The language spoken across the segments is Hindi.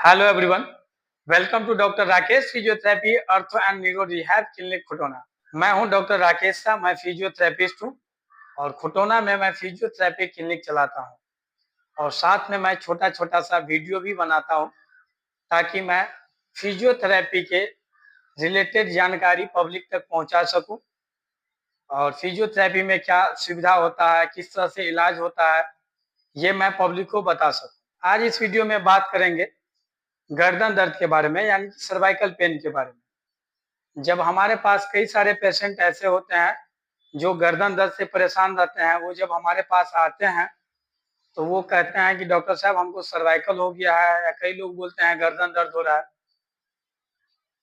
Hello everyone, welcome to doctor Rakesh physiotherapy ortho and neuro rehab clinic Khutona. मैं हूं डॉक्टर राकेश साह, मैं फिजियोथेरेपिस्ट हूं और खुटोना में मैं फिजियोथेरेपी क्लिनिक चलाता हूं और साथ में मैं छोटा छोटा सा वीडियो भी बनाता हूं ताकि मैं फिजियोथेरेपी के रिलेटेड जानकारी पब्लिक तक पहुंचा सकूं और फिजियोथेरेपी में क्या सुविधा होता है, किस तरह से इलाज होता है, ये मैं पब्लिक को बता सकूं। आज इस वीडियो में बात करेंगे गर्दन दर्द के बारे में, यानी सर्वाइकल पेन के बारे में। जब हमारे पास कई सारे पेशेंट ऐसे होते हैं जो गर्दन दर्द से परेशान रहते हैं, वो जब हमारे पास आते हैं तो वो कहते हैं कि डॉक्टर साहब हमको सर्वाइकल हो गया है, या कई लोग बोलते हैं गर्दन दर्द हो रहा है।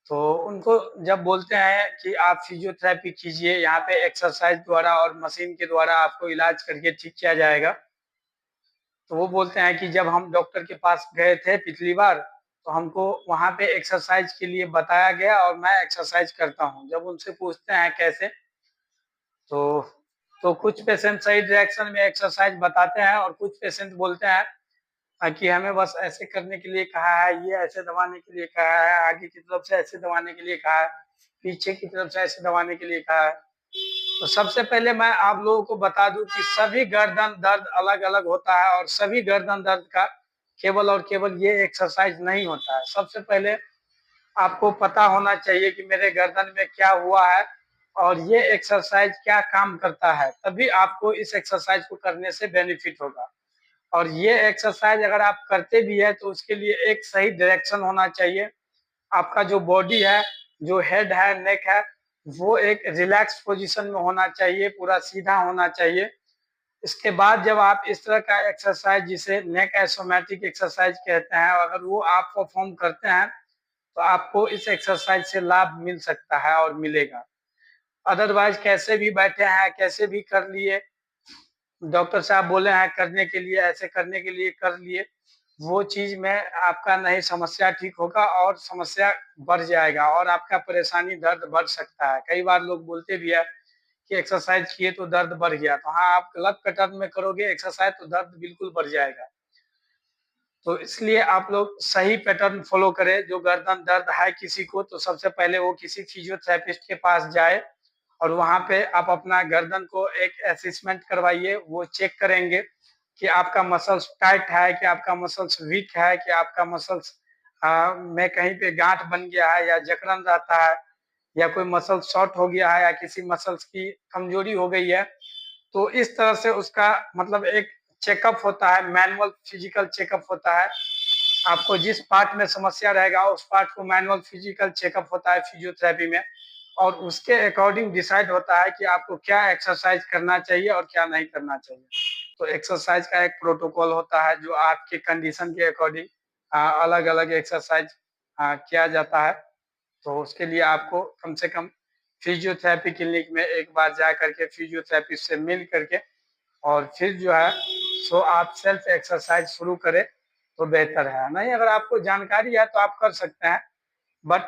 तो उनको जब बोलते हैं कि आप फिजियोथेरेपी कीजिए, यहाँ पे एक्सरसाइज द्वारा और मशीन के द्वारा आपको इलाज करके ठीक किया जाएगा, तो वो बोलते हैं कि जब हम डॉक्टर के पास गए थे पिछली बार तो हमको वहाँ पे एक्सरसाइज के लिए बताया गया और मैं एक्सरसाइज करता हूँ। जब उनसे पूछते हैं कैसे, तो कुछ पेशेंट सही डायरेक्शन में एक्सरसाइज बताते हैं और कुछ पेशेंट बोलते हैं कि हमें बस ऐसे करने के लिए कहा है, ये ऐसे दबाने के लिए कहा है, आगे की तरफ से ऐसे दबाने के लिए कहा है, पीछे की तरफ से ऐसे दबाने के लिए कहा है। तो सबसे पहले मैं आप लोगों को बता दूं कि सभी गर्दन दर्द अलग-अलग होता है और सभी गर्दन दर्द का केवल और केवल ये एक्सरसाइज नहीं होता है। सबसे पहले आपको पता होना चाहिए कि मेरे गर्दन में क्या हुआ है और ये एक्सरसाइज क्या काम करता है, तभी आपको इस एक्सरसाइज को करने से बेनिफिट होगा। और ये एक्सरसाइज अगर आप करते भी है तो उसके लिए एक सही डायरेक्शन होना चाहिए। आपका जो बॉडी है, जो हेड है, नेक है, वो एक रिलैक्स पोजीशन में होना चाहिए, पूरा सीधा होना चाहिए। इसके बाद जब आप इस तरह का एक्सरसाइज, जिसे नेक आइसोमेट्रिक एक्सरसाइज कहते हैं, अगर वो आप परफॉर्म करते हैं तो आपको इस एक्सरसाइज से लाभ मिल सकता है और मिलेगा। अदरवाइज कैसे भी बैठे हैं, कैसे भी कर लिए, डॉक्टर साहब बोले हैं करने के लिए, ऐसे करने के लिए कर लिए, वो चीज़ में आपका नहीं समस्या ठीक होगा और समस्या बढ़ जाएगा और आपका परेशानी दर्द बढ़ सकता है। कई बार लोग बोलते भी है कि एक्सरसाइज किए तो दर्द बढ़ गया, तो हाँ, आप गलत पैटर्न में करोगे एक्सरसाइज तो दर्द बिल्कुल बढ़ जाएगा। तो इसलिए आप लोग सही पैटर्न फॉलो करें। जो गर्दन दर्द है किसी को, तो सबसे पहले वो किसी फिजियोथेरेपिस्ट के पास जाए और वहाँ पे आप अपना गर्दन को एक असेसमेंट करवाइए। वो चेक करेंगे कि आपका मसल्स टाइट है, कि आपका मसल्स वीक है, कि आपका मसल्स में कहीं पे गांठ बन गया है या जकड़न रहता है, या कोई मसल शॉर्ट हो गया है, या किसी मसल्स की कमजोरी हो गई है। तो इस तरह से उसका मतलब एक चेकअप होता है, मैनुअल फिजिकल चेकअप होता है। आपको जिस पार्ट में समस्या रहेगा उस पार्ट को मैनुअल फिजिकल चेकअप होता है फिजियोथेरेपी में, और उसके अकॉर्डिंग डिसाइड होता है कि आपको क्या एक्सरसाइज करना चाहिए और क्या नहीं करना चाहिए। तो एक्सरसाइज का एक प्रोटोकॉल होता है जो आपके कंडीशन के अकॉर्डिंग अलग-अलग एक्सरसाइज किया जाता है। तो उसके लिए आपको कम से कम फिजियोथेरेपी क्लिनिक में एक बार जा करके फिजियोथेरेपिस्ट से मिल करके और फिर जो है सो आप सेल्फ एक्सरसाइज शुरू करें तो बेहतर है। नहीं, अगर आपको जानकारी है तो आप कर सकते हैं, बट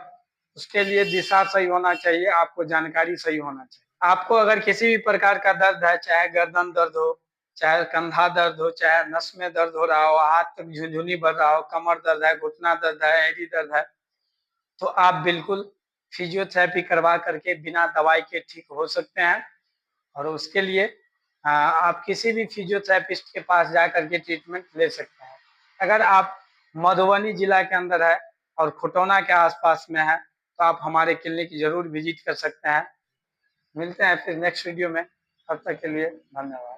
उसके लिए दिशा सही होना चाहिए, आपको जानकारी सही होना चाहिए। आपको अगर किसी भी प्रकार का दर्द है, चाहे गर्दन दर्द हो, चाहे कंधा दर्द हो, चाहे नस में दर्द हो रहा हो, हाथ तक झुनझुनी बढ़ रहा हो, कमर दर्द है, घुटना दर्द है, एड़ी दर्द है, तो आप बिल्कुल फिजियोथेरेपी करवा करके बिना दवाई के ठीक हो सकते हैं। और उसके लिए आप किसी भी फिजियोथेरेपिस्ट के पास जा करके ट्रीटमेंट ले सकते हैं। अगर आप मधुबनी जिला के अंदर है और खुटौना के आसपास में है तो आप हमारे क्लिनिक ज़रूर विजिट कर सकते हैं। मिलते हैं फिर नेक्स्ट वीडियो में, तब तक के लिए धन्यवाद।